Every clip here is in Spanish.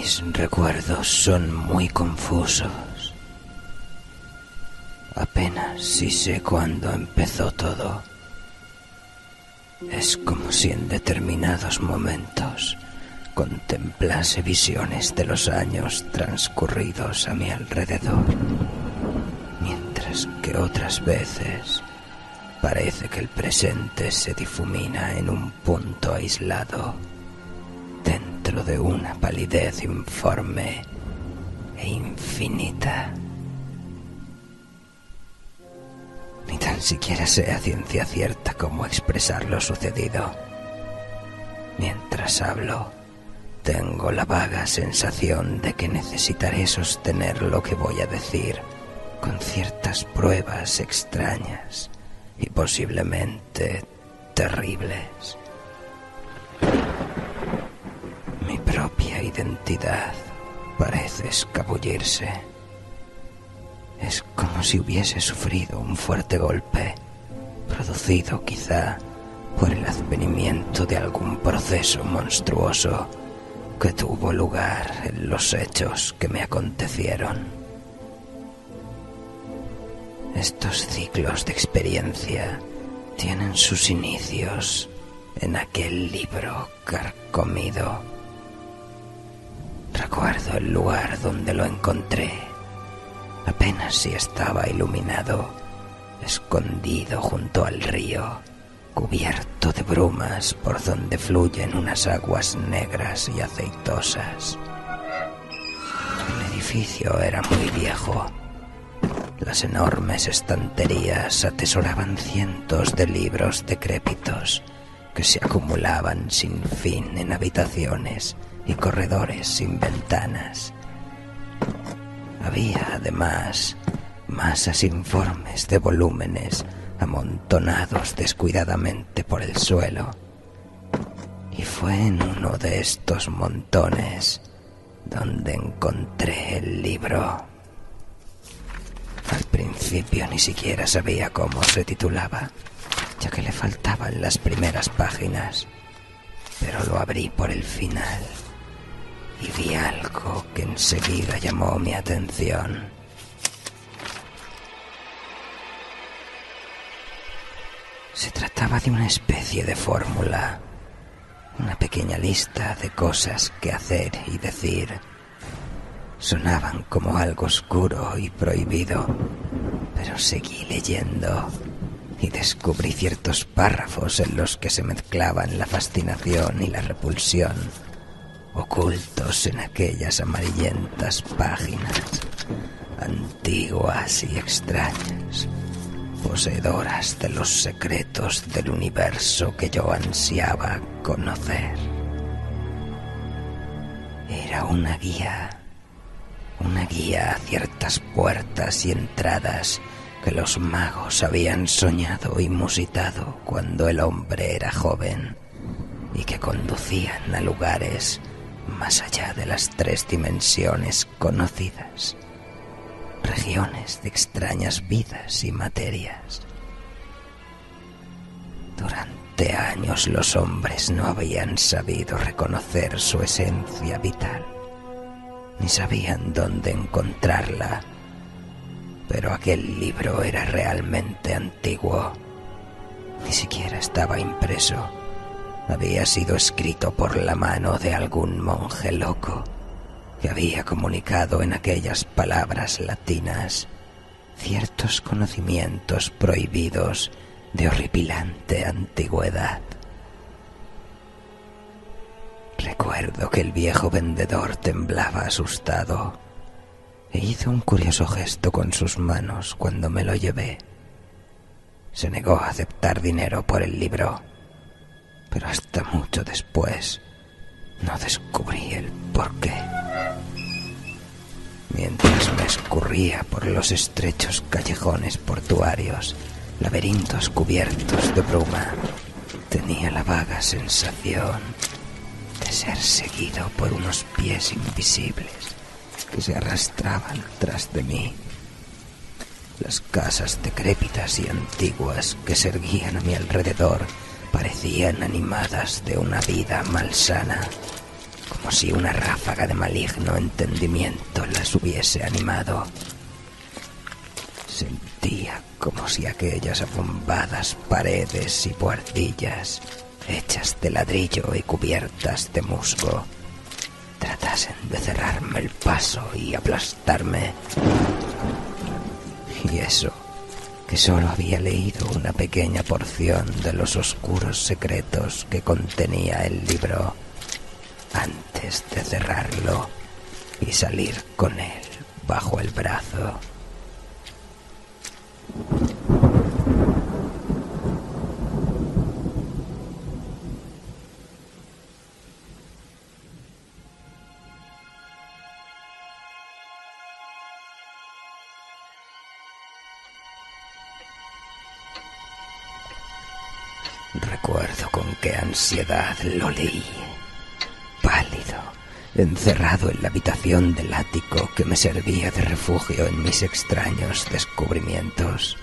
Mis recuerdos son muy confusos. Apenas si sé cuándo empezó todo. Es como si en determinados momentos contemplase visiones de los años transcurridos a mi alrededor, mientras que otras veces parece que el presente se difumina en un punto aislado, dentro de una palidez informe e infinita. Ni tan siquiera sé a ciencia cierta cómo expresar lo sucedido. Mientras hablo, tengo la vaga sensación de que necesitaré sostener lo que voy a decir con ciertas pruebas extrañas y posiblemente terribles. Mi propia identidad parece escabullirse. Es como si hubiese sufrido un fuerte golpe, producido quizá por el advenimiento de algún proceso monstruoso que tuvo lugar en los hechos que me acontecieron. Estos ciclos de experiencia tienen sus inicios en aquel libro carcomido. Recuerdo el lugar donde lo encontré. Apenas si estaba iluminado, escondido junto al río, cubierto de brumas por donde fluyen unas aguas negras y aceitosas. El edificio era muy viejo. Las enormes estanterías atesoraban cientos de libros decrépitos que se acumulaban sin fin en habitaciones y corredores sin ventanas. Había, además, masas informes de volúmenes amontonados descuidadamente por el suelo. Y fue en uno de estos montones donde encontré el libro. Al principio ni siquiera sabía cómo se titulaba, ya que le faltaban las primeras páginas, pero lo abrí por el final. Y vi algo que enseguida llamó mi atención. Se trataba de una especie de fórmula, una pequeña lista de cosas que hacer y decir. Sonaban como algo oscuro y prohibido, pero seguí leyendo y descubrí ciertos párrafos en los que se mezclaban la fascinación y la repulsión, ocultos en aquellas amarillentas páginas, antiguas y extrañas, poseedoras de los secretos del universo que yo ansiaba conocer. Era una guía a ciertas puertas y entradas que los magos habían soñado y musitado cuando el hombre era joven, y que conducían a lugares más allá de las 3 dimensiones conocidas, regiones de extrañas vidas y materias. Durante años los hombres no habían sabido reconocer su esencia vital, ni sabían dónde encontrarla, pero aquel libro era realmente antiguo. Ni siquiera estaba impreso. Había sido escrito por la mano de algún monje loco que había comunicado en aquellas palabras latinas ciertos conocimientos prohibidos de horripilante antigüedad. Recuerdo que el viejo vendedor temblaba asustado e hizo un curioso gesto con sus manos cuando me lo llevé. Se negó a aceptar dinero por el libro, pero hasta mucho después no descubrí el porqué. Mientras me escurría por los estrechos callejones portuarios, laberintos cubiertos de bruma, tenía la vaga sensación de ser seguido por unos pies invisibles que se arrastraban tras de mí. Las casas decrépitas y antiguas que se erguían a mi alrededor parecían animadas de una vida malsana, como si una ráfaga de maligno entendimiento las hubiese animado. Sentía como si aquellas abombadas paredes y buhardillas, hechas de ladrillo y cubiertas de musgo, tratasen de cerrarme el paso y aplastarme. Y eso, que solo había leído una pequeña porción de los oscuros secretos que contenía el libro, antes de cerrarlo y salir con él bajo el brazo. Recuerdo con qué ansiedad lo leí, pálido, encerrado en la habitación del ático que me servía de refugio en mis extraños descubrimientos.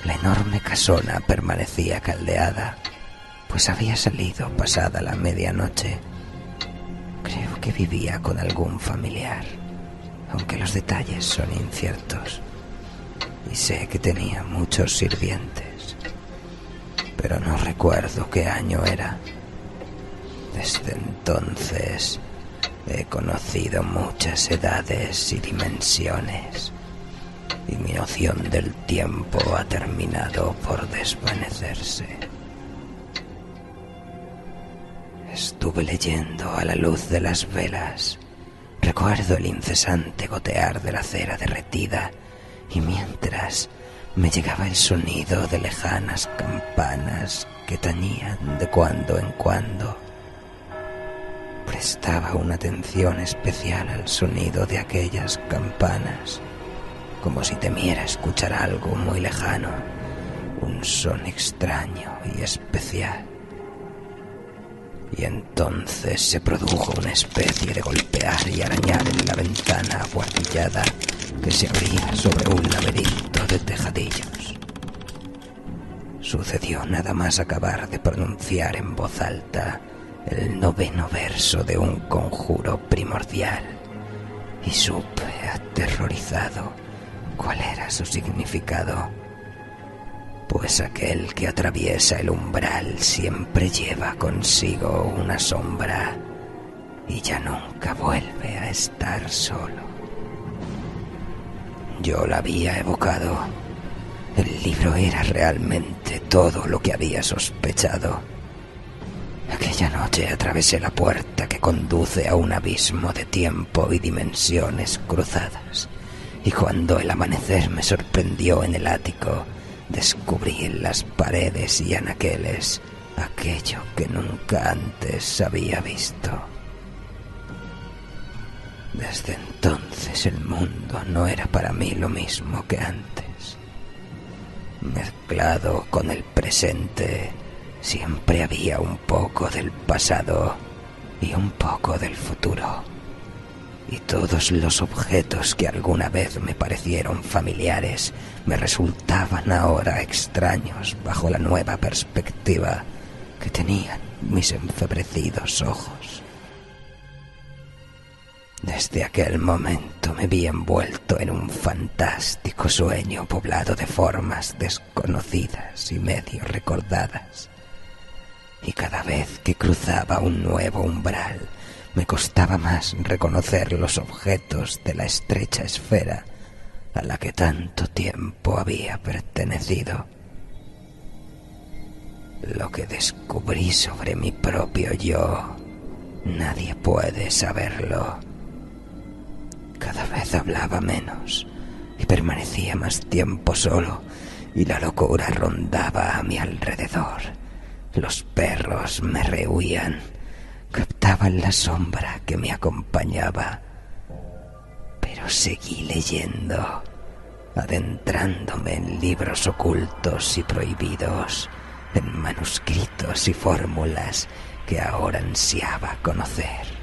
La enorme casona permanecía caldeada, pues había salido pasada la medianoche. Creo que vivía con algún familiar, aunque los detalles son inciertos. Y sé que tenía muchos sirvientes, pero no recuerdo qué año era. Desde entonces he conocido muchas edades y dimensiones, y mi noción del tiempo ha terminado por desvanecerse. Estuve leyendo a la luz de las velas. Recuerdo el incesante gotear de la cera derretida, y mientras me llegaba el sonido de lejanas campanas que tañían de cuando en cuando. Prestaba una atención especial al sonido de aquellas campanas, como si temiera escuchar algo muy lejano, un son extraño y especial. Y entonces se produjo una especie de golpear y arañar en la ventana abuhardillada que se abría sobre un laberinto de tejadillos. Sucedió nada más acabar de pronunciar en voz alta el 9º verso de un conjuro primordial, y supe aterrorizado cuál era su significado, pues aquel que atraviesa el umbral siempre lleva consigo una sombra y ya nunca vuelve a estar solo. Yo la había evocado. El libro era realmente todo lo que había sospechado. Aquella noche atravesé la puerta que conduce a un abismo de tiempo y dimensiones cruzadas, y cuando el amanecer me sorprendió en el ático, descubrí en las paredes y anaqueles aquello que nunca antes había visto. Desde entonces el mundo no era para mí lo mismo que antes. Mezclado con el presente, siempre había un poco del pasado y un poco del futuro. Y todos los objetos que alguna vez me parecieron familiares me resultaban ahora extraños bajo la nueva perspectiva que tenían mis enfebrecidos ojos. Desde aquel momento me vi envuelto en un fantástico sueño poblado de formas desconocidas y medio recordadas. Y cada vez que cruzaba un nuevo umbral, me costaba más reconocer los objetos de la estrecha esfera a la que tanto tiempo había pertenecido. Lo que descubrí sobre mi propio yo, nadie puede saberlo. Cada vez hablaba menos y permanecía más tiempo solo, y la locura rondaba a mi alrededor. Los perros me rehuían, captaban la sombra que me acompañaba, pero seguí leyendo, adentrándome en libros ocultos y prohibidos, en manuscritos y fórmulas que ahora ansiaba conocer.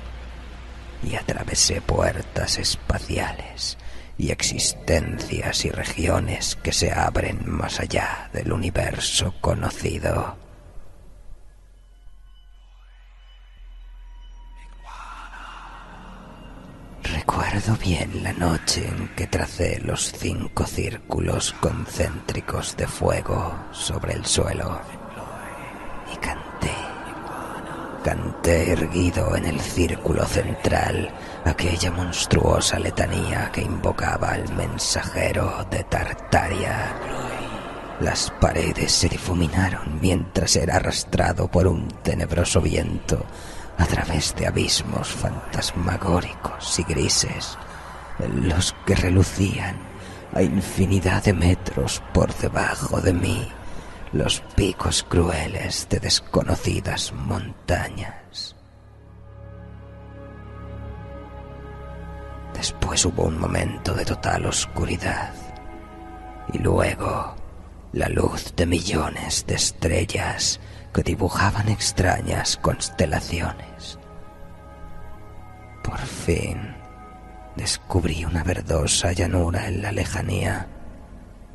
Y atravesé puertas espaciales y existencias y regiones que se abren más allá del universo conocido. Recuerdo bien la noche en que tracé los 5 círculos concéntricos de fuego sobre el suelo y canté erguido en el círculo central aquella monstruosa letanía que invocaba al mensajero de Tartaria. Las paredes se difuminaron mientras era arrastrado por un tenebroso viento a través de abismos fantasmagóricos y grises, en los que relucían a infinidad de metros por debajo de mí los picos crueles de desconocidas montañas. Después hubo un momento de total oscuridad y luego la luz de millones de estrellas que dibujaban extrañas constelaciones. Por fin descubrí una verdosa llanura en la lejanía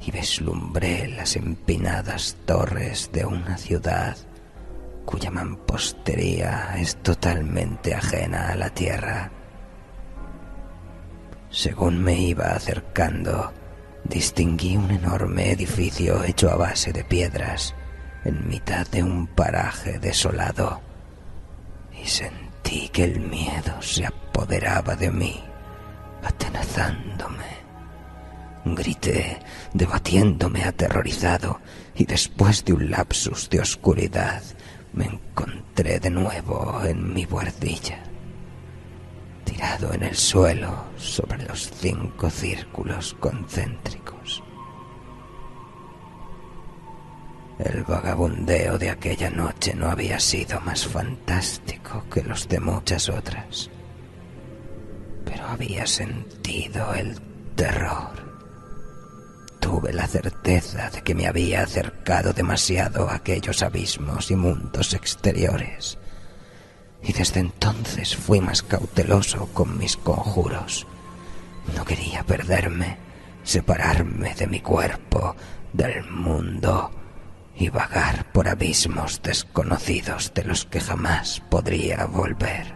y vislumbré las empinadas torres de una ciudad cuya mampostería es totalmente ajena a la tierra. Según me iba acercando, distinguí un enorme edificio hecho a base de piedras en mitad de un paraje desolado y sentí que el miedo se apoderaba de mí, atenazándome. Grité, debatiéndome aterrorizado, y después de un lapsus de oscuridad me encontré de nuevo en mi buhardilla, tirado en el suelo sobre los 5 círculos concéntricos. El vagabundeo de aquella noche no había sido más fantástico que los de muchas otras, pero había sentido el terror. Tuve la certeza de que me había acercado demasiado a aquellos abismos y mundos exteriores, y desde entonces fui más cauteloso con mis conjuros. No quería perderme, separarme de mi cuerpo, del mundo, y vagar por abismos desconocidos de los que jamás podría volver.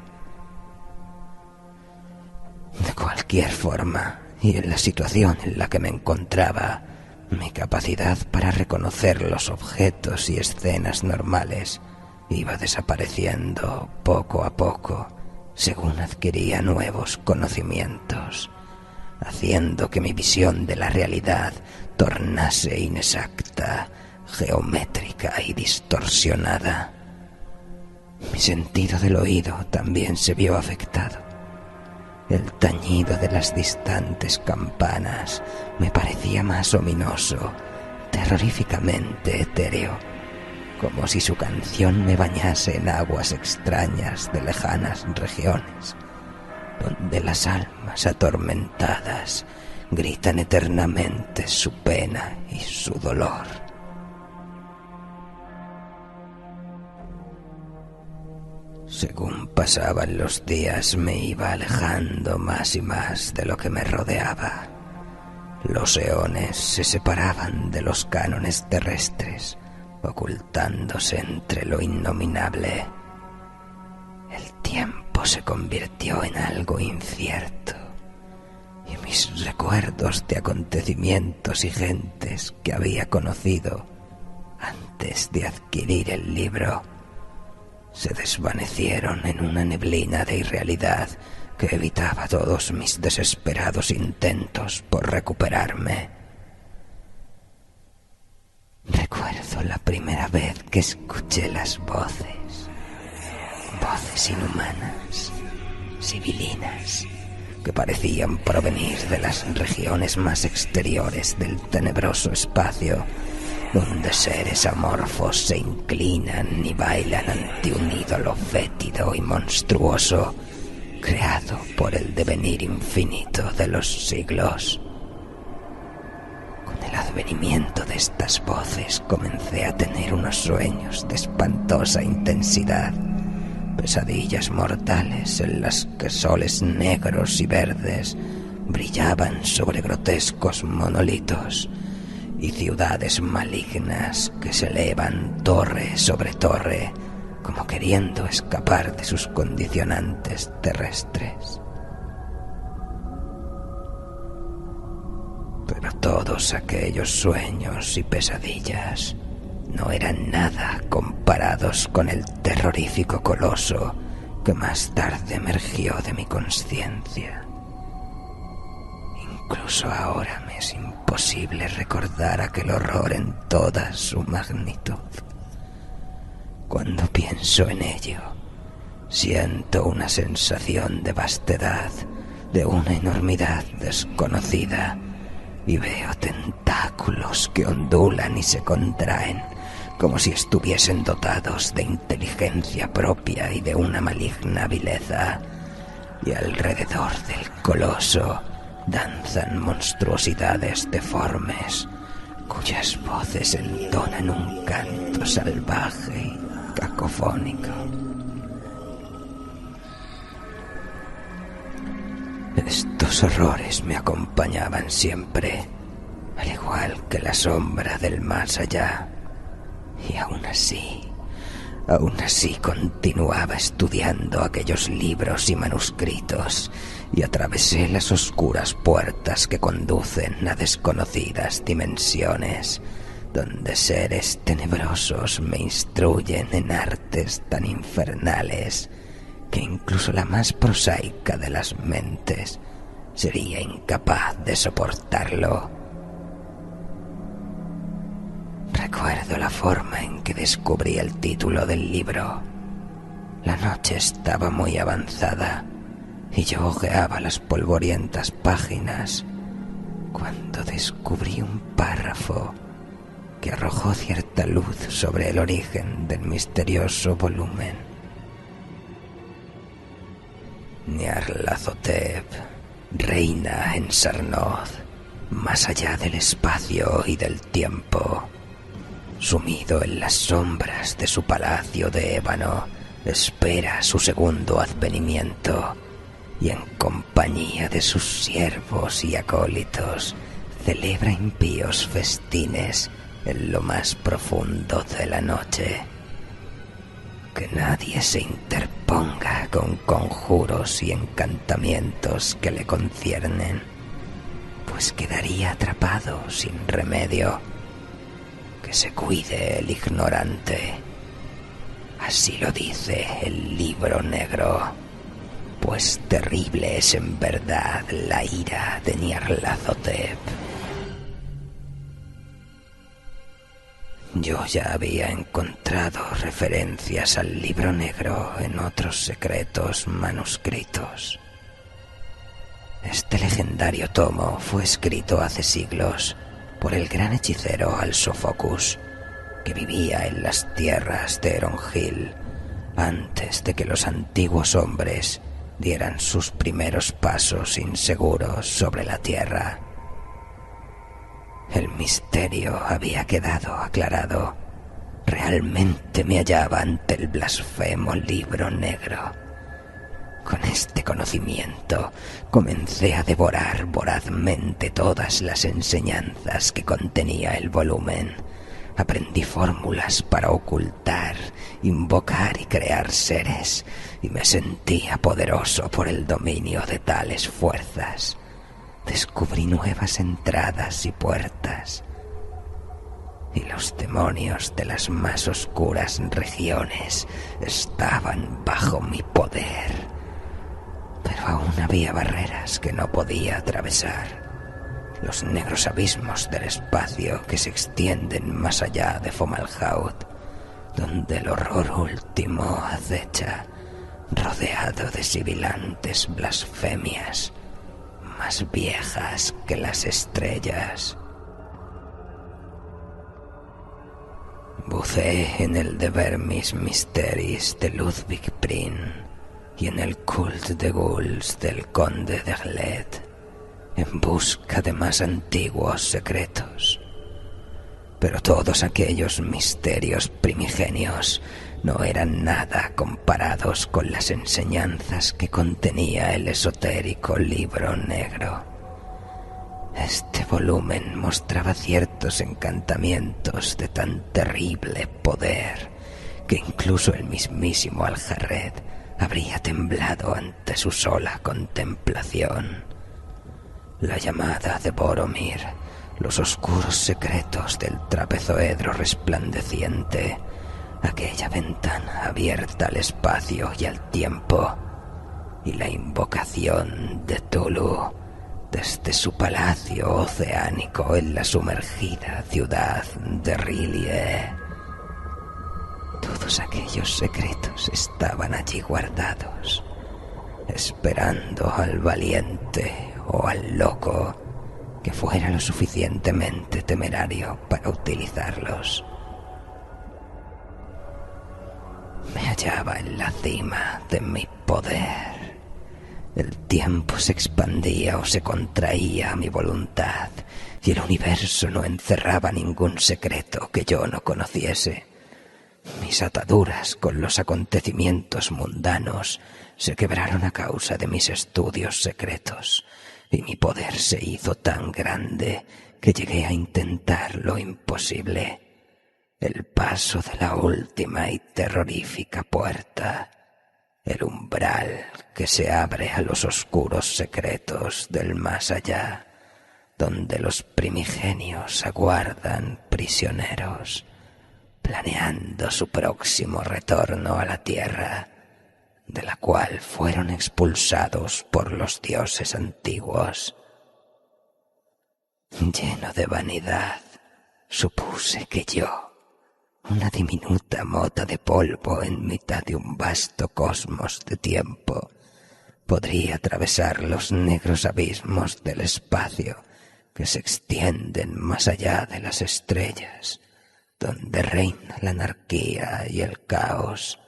De cualquier forma, y en la situación en la que me encontraba, mi capacidad para reconocer los objetos y escenas normales iba desapareciendo poco a poco según adquiría nuevos conocimientos, haciendo que mi visión de la realidad tornase inexacta, geométrica y distorsionada. Mi sentido del oído también se vio afectado. El tañido de las distantes campanas me parecía más ominoso, terroríficamente etéreo, como si su canción me bañase en aguas extrañas de lejanas regiones, donde las almas atormentadas gritan eternamente su pena y su dolor. Según pasaban los días me iba alejando más y más de lo que me rodeaba. Los eones se separaban de los cánones terrestres, ocultándose entre lo innominable. El tiempo se convirtió en algo incierto, y mis recuerdos de acontecimientos y gentes que había conocido antes de adquirir el libro se desvanecieron en una neblina de irrealidad que evitaba todos mis desesperados intentos por recuperarme. Recuerdo la primera vez que escuché las voces inhumanas, sibilinas, que parecían provenir de las regiones más exteriores del tenebroso espacio, donde seres amorfos se inclinan y bailan ante un ídolo fétido y monstruoso, creado por el devenir infinito de los siglos. Con el advenimiento de estas voces comencé a tener unos sueños de espantosa intensidad, pesadillas mortales en las que soles negros y verdes brillaban sobre grotescos monolitos, y ciudades malignas que se elevan torre sobre torre, como queriendo escapar de sus condicionantes terrestres. Pero todos aquellos sueños y pesadillas no eran nada comparados con el terrorífico coloso que más tarde emergió de mi consciencia. Incluso ahora me es imposible recordar aquel horror en toda su magnitud. Cuando pienso en ello, siento una sensación de vastedad, de una enormidad desconocida, y veo tentáculos que ondulan y se contraen, como si estuviesen dotados de inteligencia propia y de una maligna vileza, y alrededor del coloso danzan monstruosidades deformes, cuyas voces entonan un canto salvaje y cacofónico. Estos horrores me acompañaban siempre, al igual que la sombra del más allá, y aún así continuaba estudiando aquellos libros y manuscritos, y atravesé las oscuras puertas que conducen a desconocidas dimensiones, donde seres tenebrosos me instruyen en artes tan infernales que incluso la más prosaica de las mentes sería incapaz de soportarlo. Recuerdo la forma en que descubrí el título del libro. La noche estaba muy avanzada y yo hojeaba las polvorientas páginas cuando descubrí un párrafo que arrojó cierta luz sobre el origen del misterioso volumen. Nyarlathotep reina en Sarnoth, más allá del espacio y del tiempo. Sumido en las sombras de su palacio de ébano, espera su segundo advenimiento, y en compañía de sus siervos y acólitos celebra impíos festines en lo más profundo de la noche. Que nadie se interponga con conjuros y encantamientos que le conciernen, pues quedaría atrapado sin remedio. Que se cuide el ignorante. Así lo dice el libro negro, pues terrible es en verdad la ira de Nyarlathotep. Yo ya había encontrado referencias al libro negro en otros secretos manuscritos. Este legendario tomo fue escrito hace siglos por el gran hechicero Al-Sofocus, que vivía en las tierras de Eronhil antes de que los antiguos hombres dieran sus primeros pasos inseguros sobre la tierra. El misterio había quedado aclarado. Realmente me hallaba ante el blasfemo libro negro. Con este conocimiento comencé a devorar vorazmente todas las enseñanzas que contenía el volumen. Aprendí fórmulas para ocultar, invocar y crear seres, y me sentía poderoso por el dominio de tales fuerzas. Descubrí nuevas entradas y puertas, y los demonios de las más oscuras regiones estaban bajo mi poder. Pero aún había barreras que no podía atravesar. Los negros abismos del espacio que se extienden más allá de Fomalhaut, donde el horror último acecha, rodeado de sibilantes blasfemias, más viejas que las estrellas. Buceé en el De Vermis Mysteris de Ludwig Prin y en el Cult de Ghouls del Conde de Gled, en busca de más antiguos secretos. Pero todos aquellos misterios primigenios no eran nada comparados con las enseñanzas que contenía el esotérico libro negro. Este volumen mostraba ciertos encantamientos de tan terrible poder que incluso el mismísimo Al-Jarred habría temblado ante su sola contemplación. La llamada de Boromir, los oscuros secretos del trapezoedro resplandeciente, aquella ventana abierta al espacio y al tiempo, y la invocación de Tulu desde su palacio oceánico en la sumergida ciudad de R'lyeh. Todos aquellos secretos estaban allí guardados, esperando al valiente o al loco que fuera lo suficientemente temerario para utilizarlos. Me hallaba en la cima de mi poder. El tiempo se expandía o se contraía a mi voluntad, y el universo no encerraba ningún secreto que yo no conociese. Mis ataduras con los acontecimientos mundanos se quebraron a causa de mis estudios secretos, y mi poder se hizo tan grande que llegué a intentar lo imposible: el paso de la última y terrorífica puerta, el umbral que se abre a los oscuros secretos del más allá, donde los primigenios aguardan prisioneros, planeando su próximo retorno a la tierra, de la cual fueron expulsados por los dioses antiguos. Lleno de vanidad, supuse que yo, una diminuta mota de polvo en mitad de un vasto cosmos de tiempo, podría atravesar los negros abismos del espacio que se extienden más allá de las estrellas, donde reina la anarquía y el caos,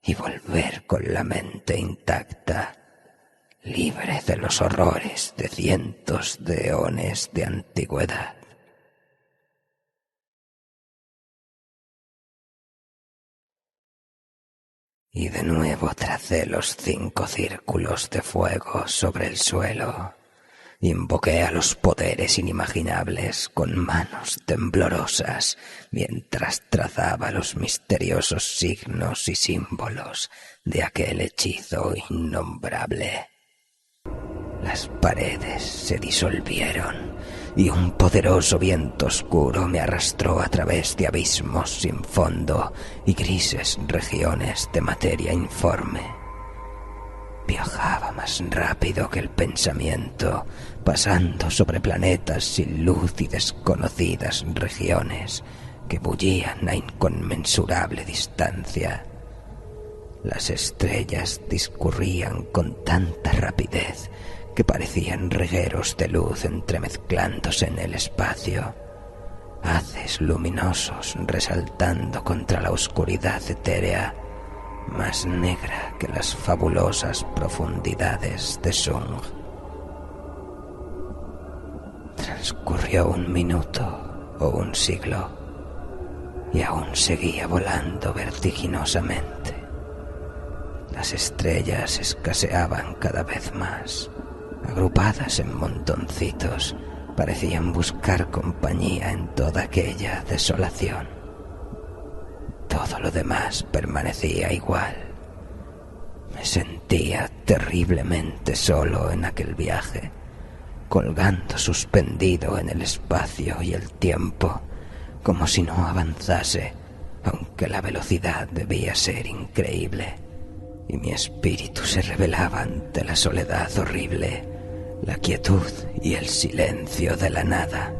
y volver con la mente intacta, libre de los horrores de cientos de eones de antigüedad. Y de nuevo tracé los 5 círculos de fuego sobre el suelo. Invoqué a los poderes inimaginables con manos temblorosas mientras trazaba los misteriosos signos y símbolos de aquel hechizo innombrable. Las paredes se disolvieron y un poderoso viento oscuro me arrastró a través de abismos sin fondo y grises regiones de materia informe. Viajaba más rápido que el pensamiento, pasando sobre planetas sin luz y desconocidas regiones que bullían a inconmensurable distancia. Las estrellas discurrían con tanta rapidez que parecían regueros de luz entremezclándose en el espacio, haces luminosos resaltando contra la oscuridad etérea, más negra que las fabulosas profundidades de Sung. Transcurrió un minuto o un siglo, y aún seguía volando vertiginosamente. Las estrellas escaseaban cada vez más. Agrupadas en montoncitos, parecían buscar compañía en toda aquella desolación. Todo lo demás permanecía igual. Me sentía terriblemente solo en aquel viaje, colgando suspendido en el espacio y el tiempo, como si no avanzase, aunque la velocidad debía ser increíble, y mi espíritu se rebelaba ante la soledad horrible, la quietud y el silencio de la nada.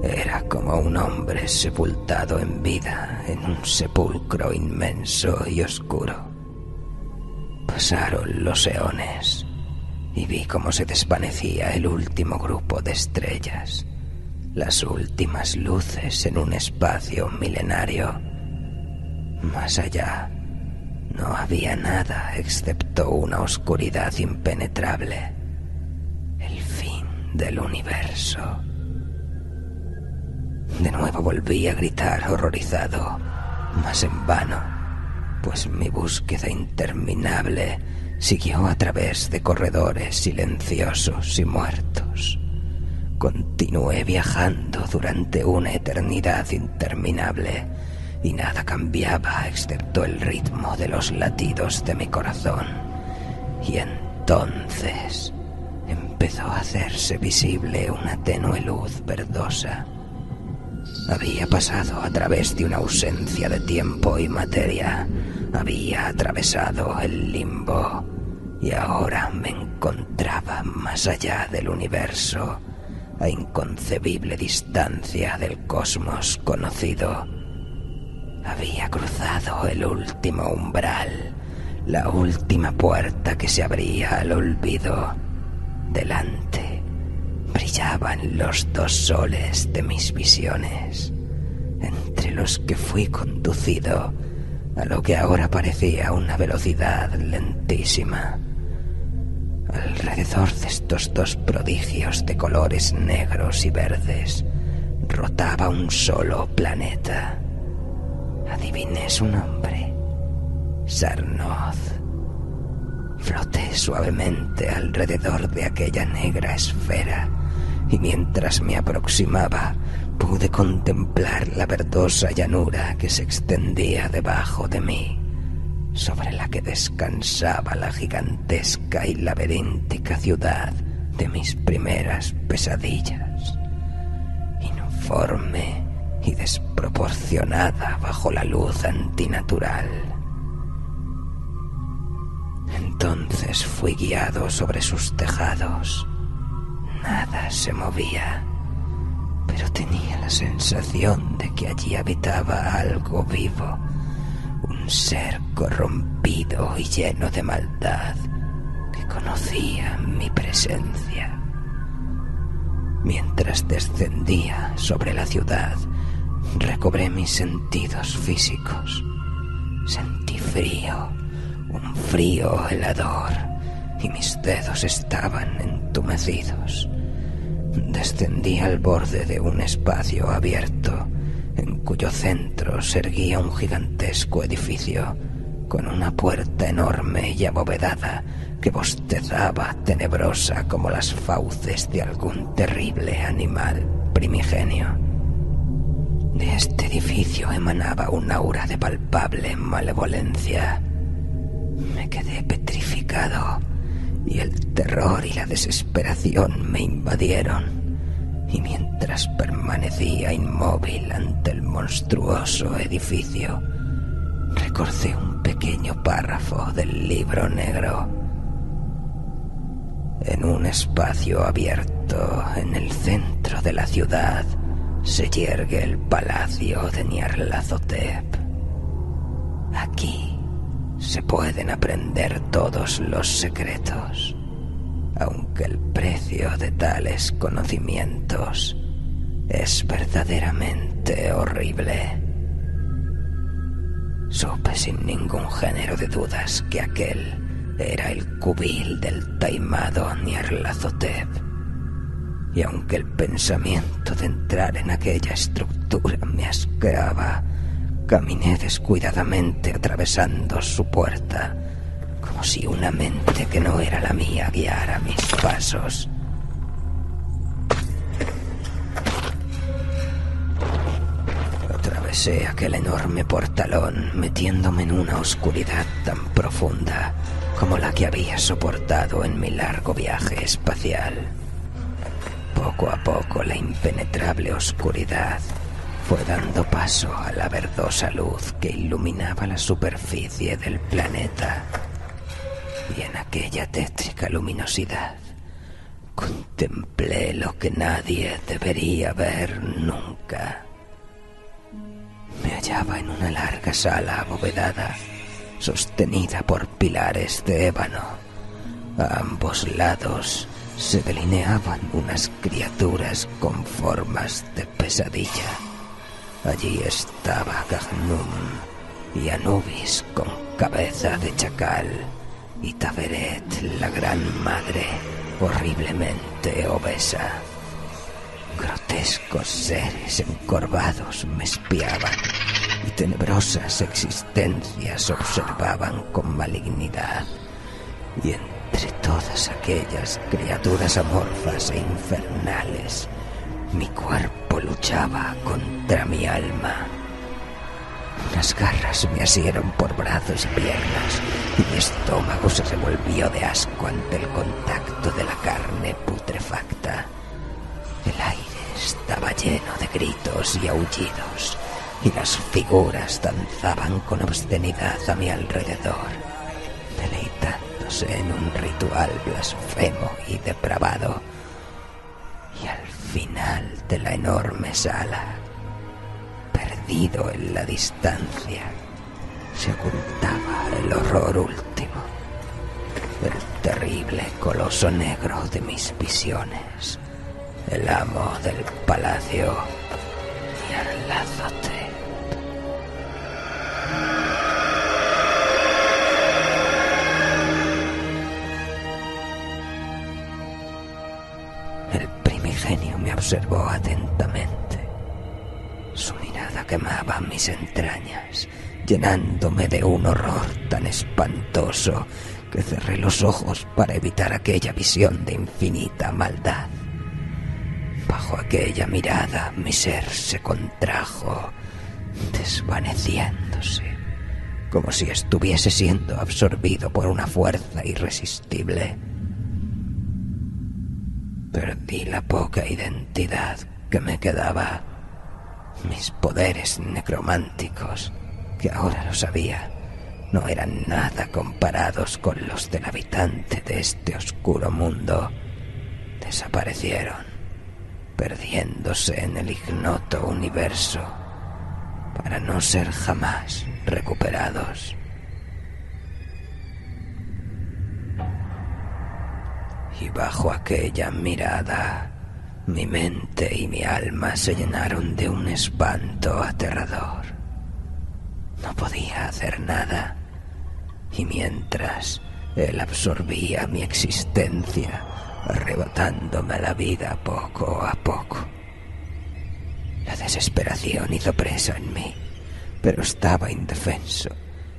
Era como un hombre sepultado en vida en un sepulcro inmenso y oscuro. Pasaron los eones y vi cómo se desvanecía el último grupo de estrellas, las últimas luces en un espacio milenario. Más allá no había nada excepto una oscuridad impenetrable, el fin del universo. De nuevo volví a gritar horrorizado, mas en vano, pues mi búsqueda interminable siguió a través de corredores silenciosos y muertos. Continué viajando durante una eternidad interminable y nada cambiaba excepto el ritmo de los latidos de mi corazón. Y entonces empezó a hacerse visible una tenue luz verdosa. Había pasado a través de una ausencia de tiempo y materia. Había atravesado el limbo y ahora me encontraba más allá del universo, a inconcebible distancia del cosmos conocido. Había cruzado el último umbral, la última puerta que se abría al olvido. Delante brillaban los 2 soles de mis visiones, entre los que fui conducido a lo que ahora parecía una velocidad lentísima. Alrededor de estos 2 prodigios de colores negros y verdes rotaba un solo planeta. Adiviné su nombre: Sarnoth. Floté suavemente alrededor de aquella negra esfera y mientras me aproximaba pude contemplar la verdosa llanura que se extendía debajo de mí, sobre la que descansaba la gigantesca y laberíntica ciudad de mis primeras pesadillas, informe y desproporcionada bajo la luz antinatural. Entonces fui guiado sobre sus tejados. Nada se movía, pero tenía la sensación de que allí habitaba algo vivo, un ser corrompido y lleno de maldad que conocía mi presencia. Mientras descendía sobre la ciudad, recobré mis sentidos físicos. Sentí frío, un frío helador, y mis dedos estaban entumecidos. Descendí al borde de un espacio abierto, en cuyo centro se erguía un gigantesco edificio, con una puerta enorme y abovedada que bostezaba tenebrosa como las fauces de algún terrible animal primigenio. De este edificio emanaba un aura de palpable malevolencia. Me quedé petrificado y el terror y la desesperación me invadieron, y mientras permanecía inmóvil ante el monstruoso edificio, recordé un pequeño párrafo del libro negro. En un espacio abierto en el centro de la ciudad se yergue el palacio de Nyarlathotep. Aquí se pueden aprender todos los secretos, aunque el precio de tales conocimientos es verdaderamente horrible. Supe sin ningún género de dudas que aquel era el cubil del taimado Nyarlathotep, y aunque el pensamiento de entrar en aquella estructura me asqueaba, caminé descuidadamente atravesando su puerta, como si una mente que no era la mía guiara mis pasos. Atravesé aquel enorme portalón, metiéndome en una oscuridad tan profunda como la que había soportado en mi largo viaje espacial. Poco a poco la impenetrable oscuridad fue dando paso a la verdosa luz que iluminaba la superficie del planeta. Y en aquella tétrica luminosidad contemplé lo que nadie debería ver nunca. Me hallaba en una larga sala abovedada, sostenida por pilares de ébano. A ambos lados se delineaban unas criaturas con formas de pesadilla. Allí estaba Gagnum y Anubis con cabeza de chacal, y Taberet, la gran madre, horriblemente obesa. Grotescos seres encorvados me espiaban y tenebrosas existencias observaban con malignidad. Y entre todas aquellas criaturas amorfas e infernales, mi cuerpo luchaba contra mi alma. Una Las garras me asieron por brazos y piernas, y mi estómago se revolvió de asco ante el contacto de la carne putrefacta. El aire estaba lleno de gritos y aullidos, y las figuras danzaban con obscenidad a mi alrededor, deleitándose en un ritual blasfemo y depravado. Y al final de la enorme sala, perdido en la distancia, se ocultaba el horror último, el terrible coloso negro de mis visiones, el amo del palacio Nyarlathotep. El primigenio me observó atentamente. Su mirada quemaba mis entrañas, llenándome de un horror tan espantoso que cerré los ojos para evitar aquella visión de infinita maldad. Bajo aquella mirada mi ser se contrajo, desvaneciéndose, como si estuviese siendo absorbido por una fuerza irresistible. Perdí la poca identidad que me quedaba. Mis poderes necrománticos, que ahora lo sabía, no eran nada comparados con los del habitante de este oscuro mundo. Desaparecieron, perdiéndose en el ignoto universo, para no ser jamás recuperados. Y bajo aquella mirada, mi mente y mi alma se llenaron de un espanto aterrador. No podía hacer nada, y mientras él absorbía mi existencia, arrebatándome la vida poco a poco. La desesperación hizo presa en mí, pero estaba indefenso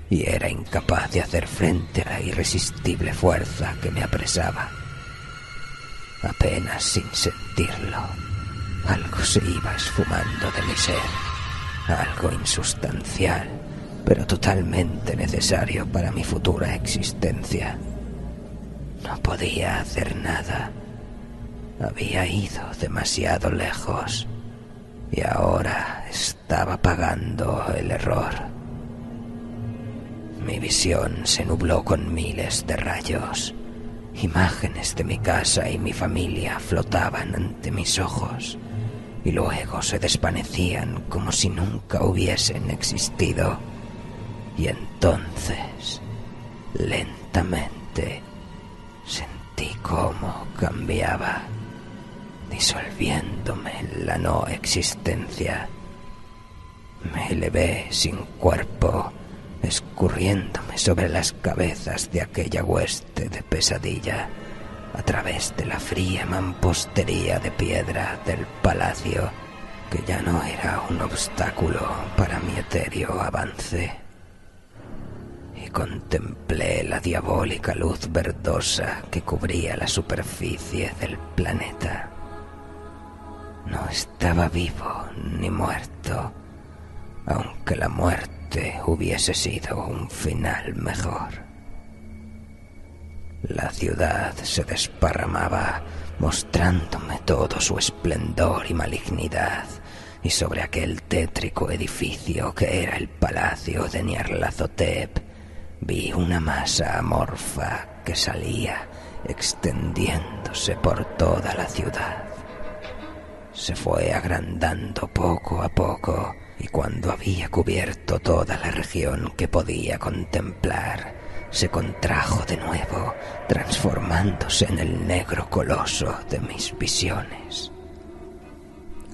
y era incapaz de hacer frente a la irresistible fuerza que me apresaba. Apenas sin sentirlo, algo se iba esfumando de mi ser, algo insustancial, pero totalmente necesario para mi futura existencia. No podía hacer nada. Había ido demasiado lejos y ahora estaba pagando el error. Mi visión se nubló con miles de rayos. Imágenes de mi casa y mi familia flotaban ante mis ojos y luego se desvanecían como si nunca hubiesen existido. Y entonces, lentamente, sentí cómo cambiaba, disolviéndome en la no existencia. Me elevé sin cuerpo, escurriéndome sobre las cabezas de aquella hueste de pesadilla, a través de la fría mampostería de piedra del palacio, que ya no era un obstáculo para mi etéreo avance. Y contemplé la diabólica luz verdosa que cubría la superficie del planeta. No estaba vivo ni muerto, aunque la muerte hubiese sido un final mejor. La ciudad se desparramaba, mostrándome todo su esplendor y malignidad, y sobre aquel tétrico edificio que era el palacio de Nyarlathotep, vi una masa amorfa que salía extendiéndose por toda la ciudad. Se fue agrandando poco a poco, y cuando había cubierto toda la región que podía contemplar, se contrajo de nuevo, transformándose en el negro coloso de mis visiones.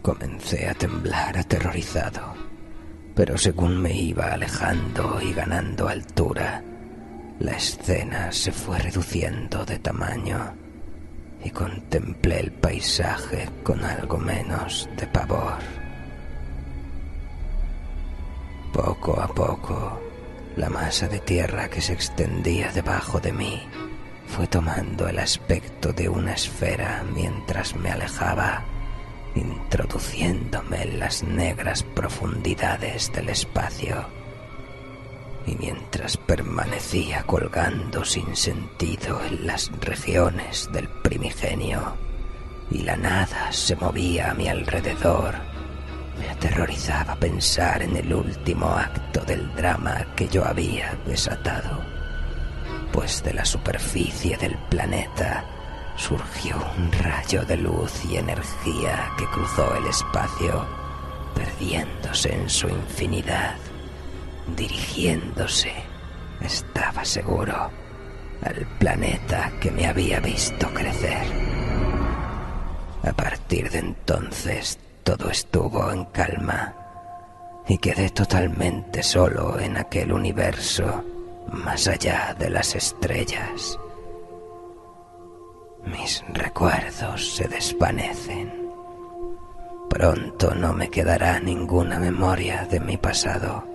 Comencé a temblar aterrorizado, pero según me iba alejando y ganando altura, la escena se fue reduciendo de tamaño y contemplé el paisaje con algo menos de pavor. Poco a poco, la masa de tierra que se extendía debajo de mí fue tomando el aspecto de una esfera mientras me alejaba, introduciéndome en las negras profundidades del espacio. Y mientras permanecía colgando sin sentido en las regiones del primigenio y la nada se movía a mi alrededor, me aterrorizaba pensar en el último acto del drama que yo había desatado, pues de la superficie del planeta surgió un rayo de luz y energía que cruzó el espacio, perdiéndose en su infinidad, dirigiéndose, estaba seguro, al planeta que me había visto crecer. A partir de entonces todo estuvo en calma y quedé totalmente solo en aquel universo más allá de las estrellas. Mis recuerdos se desvanecen. Pronto no me quedará ninguna memoria de mi pasado.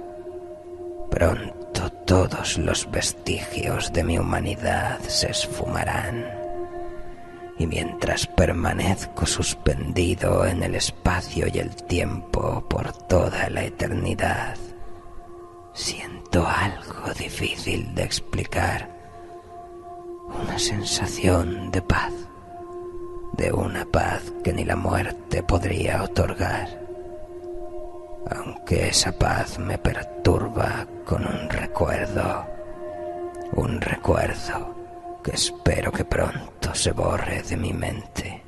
Pronto todos los vestigios de mi humanidad se esfumarán. Y mientras permanezco suspendido en el espacio y el tiempo por toda la eternidad, siento algo difícil de explicar. Una sensación de paz, de una paz que ni la muerte podría otorgar. Aunque esa paz me perturba con un recuerdo que espero que pronto se borre de mi mente.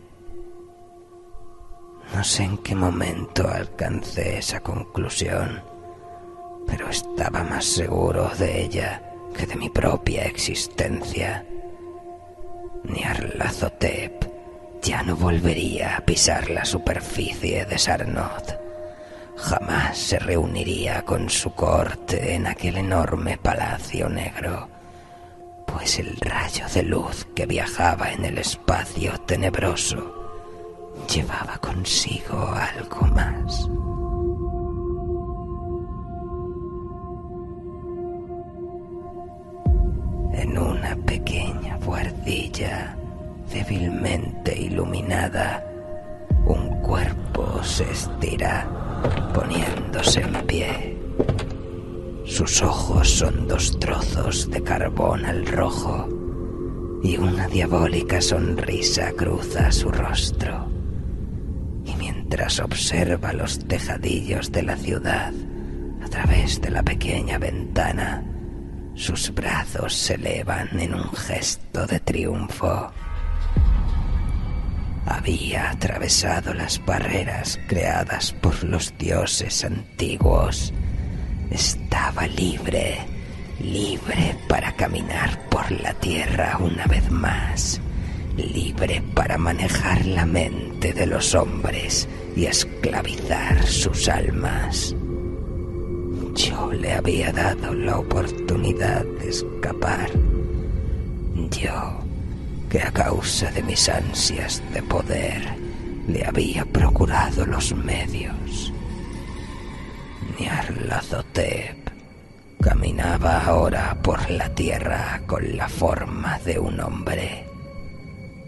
No sé en qué momento alcancé esa conclusión, pero estaba más seguro de ella que de mi propia existencia. Nyarlathotep ya no volvería a pisar la superficie de Sarnoth. Jamás se reuniría con su corte en aquel enorme palacio negro, pues el rayo de luz que viajaba en el espacio tenebroso llevaba consigo algo más. En una pequeña buhardilla débilmente iluminada, un cuerpo se estira, poniéndose en pie. Sus ojos son 2 trozos de carbón al rojo y una diabólica sonrisa cruza su rostro. Y mientras observa los tejadillos de la ciudad a través de la pequeña ventana, sus brazos se elevan en un gesto de triunfo. Había atravesado las barreras creadas por los dioses antiguos. Estaba libre para caminar por la tierra una vez más, libre para manejar la mente de los hombres y esclavizar sus almas. Yo le había dado la oportunidad de escapar. Yo, que a causa de mis ansias de poder le había procurado los medios. Nyarlathotep caminaba ahora por la tierra con la forma de un hombre,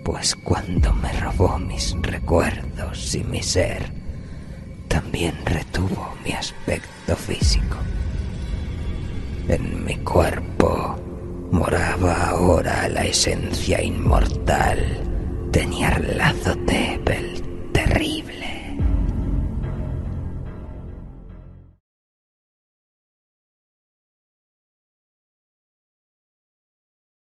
pues cuando me robó mis recuerdos y mi ser, también retuvo mi aspecto físico. En mi cuerpo moraba ahora la esencia inmortal de Nyarlathotep el